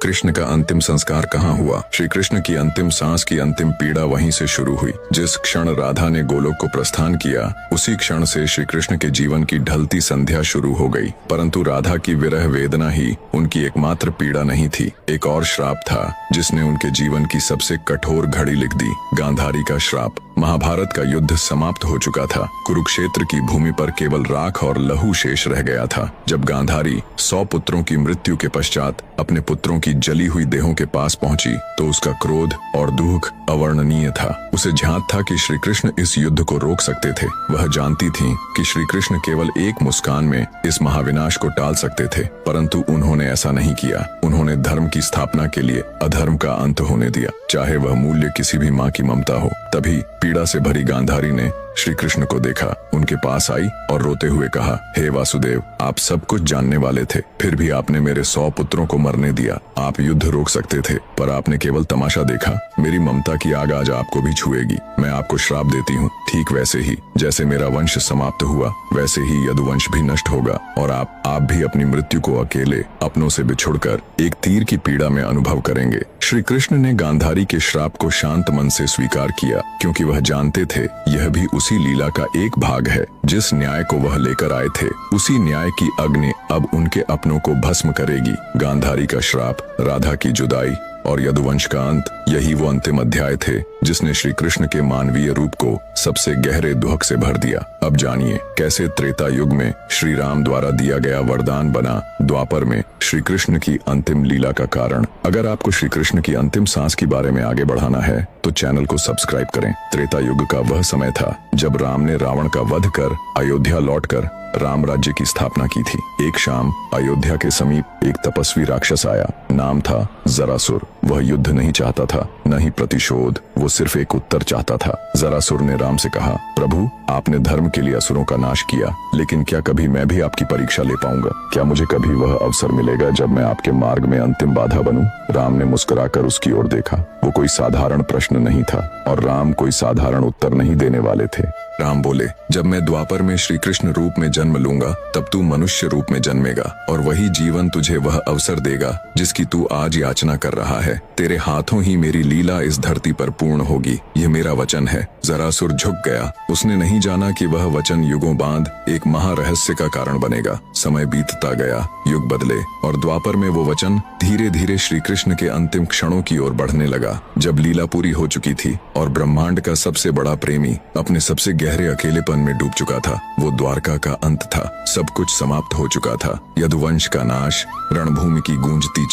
कृष्ण का अंतिम संस्कार कहाँ हुआ? श्री कृष्ण की अंतिम सांस की अंतिम पीड़ा वहीं से शुरू हुई। जिस क्षण राधा ने गोलोक को प्रस्थान किया, उसी क्षण से श्री कृष्ण के जीवन की ढलती संध्या शुरू हो गई। परंतु राधा की विरह वेदना ही उनकी एकमात्र पीड़ा नहीं थी। एक और श्राप था जिसने उनके जीवन की सबसे कठोर घड़ी लिख दी। गांधारी का श्राप। महाभारत का युद्ध समाप्त हो चुका था। कुरुक्षेत्र की भूमि पर केवल राख और लहू शेष रह गया था। जब गांधारी 100 पुत्रों की मृत्यु के पश्चात अपने पुत्रों की जली हुई देहों के पास पहुंची तो उसका क्रोध और दुख अवर्णनीय था। उसे झांत था कि श्री कृष्ण इस युद्ध को रोक सकते थे। वह जानती थी कि श्री कृष्ण केवल एक मुस्कान में इस महाविनाश को टाल सकते थे, परंतु उन्होंने ऐसा नहीं किया। उन्होंने धर्म की स्थापना के लिए अधर्म का अंत होने दिया, चाहे वह मूल्य किसी भी माँ की ममता हो। तभी पीड़ा से भरी गांधारी ने श्री कृष्ण को देखा, उनके पास आई और रोते हुए कहा, हे वासुदेव, आप सब कुछ जानने वाले थे, फिर भी आपने मेरे 100 पुत्रों को मरने दिया। आप युद्ध रोक सकते थे, पर आपने केवल तमाशा देखा। मेरी ममता की आग आज आपको भी छुएगी। मैं आपको श्राप देती हूँ। ठीक वैसे ही जैसे मेरा वंश समाप्त हुआ, वैसे ही यदुवंश भी नष्ट होगा और आप भी अपनी मृत्यु को अकेले अपनों से बिछुड़कर एक तीर की पीड़ा में अनुभव करेंगे। श्री कृष्ण ने गांधारी के श्राप को शांत मन से स्वीकार किया, क्योंकि वह जानते थे यह भी उसी लीला का एक भाग है। जिस न्याय को वह लेकर आए थे, उसी न्याय की अग्नि अब उनके अपनों को भस्म करेगी। गांधारी का श्राप, राधा की जुदाई और यदुवंश का अंत, यही वो अंतिम अध्याय थे जिसने श्री कृष्ण के मानवीय रूप को सबसे गहरे दुख से भर दिया। अब जानिए कैसे त्रेता युग में श्री राम द्वारा दिया गया वरदान बना द्वापर में श्री कृष्ण की अंतिम लीला का कारण। अगर आपको श्री कृष्ण की अंतिम सांस के बारे में आगे बढ़ाना है तो चैनल को सब्सक्राइब करें। त्रेता युग का वह समय था जब राम ने रावण का वध कर अयोध्या लौटकर राम राज्य की स्थापना की थी। एक शाम अयोध्या के समीप एक तपस्वी राक्षस आया। नाम था जरासुर। वह युद्ध नहीं चाहता था, न ही प्रतिशोध, वो सिर्फ एक उत्तर चाहता था। जरासुर ने राम से कहा, प्रभु, आपने धर्म के लिए असुरों का नाश किया, लेकिन क्या कभी मैं भी आपकी परीक्षा ले पाऊंगा? क्या मुझे कभी वह अवसर मिलेगा जब मैं आपके मार्ग में अंतिम बाधा बनूं? राम ने मुस्कुराकर उसकी ओर देखा। वो कोई साधारण प्रश्न नहीं था और राम कोई साधारण उत्तर नहीं देने वाले थे। राम बोले, जब मैं द्वापर में श्री कृष्ण रूप में जन्म लूंगा तब तू मनुष्य रूप में जन्मेगा और वही जीवन तुझे वह अवसर देगा जिसकी तू आज याचना कर रहा है। तेरे हाथों ही मेरी लीला इस धरती पर पूर्ण होगी, ये मेरा वचन है। जरासुर झुक गया। उसने नहीं जाना कि वह वचन युगों बाद एक महारहस्य का कारण बनेगा। समय बीतता गया, युग बदले और द्वापर में वो वचन धीरे धीरे श्री कृष्ण के अंतिम क्षणों की ओर बढ़ने लगा। जब लीला पूरी हो चुकी थी और ब्रह्मांड का सबसे बड़ा प्रेमी अपने सबसे गहरे अकेलेपन में डूब चुका था, वो द्वारका का अंत था। सब कुछ समाप्त हो चुका था। यदुवंश का नाश, रणभूमि की गूंजती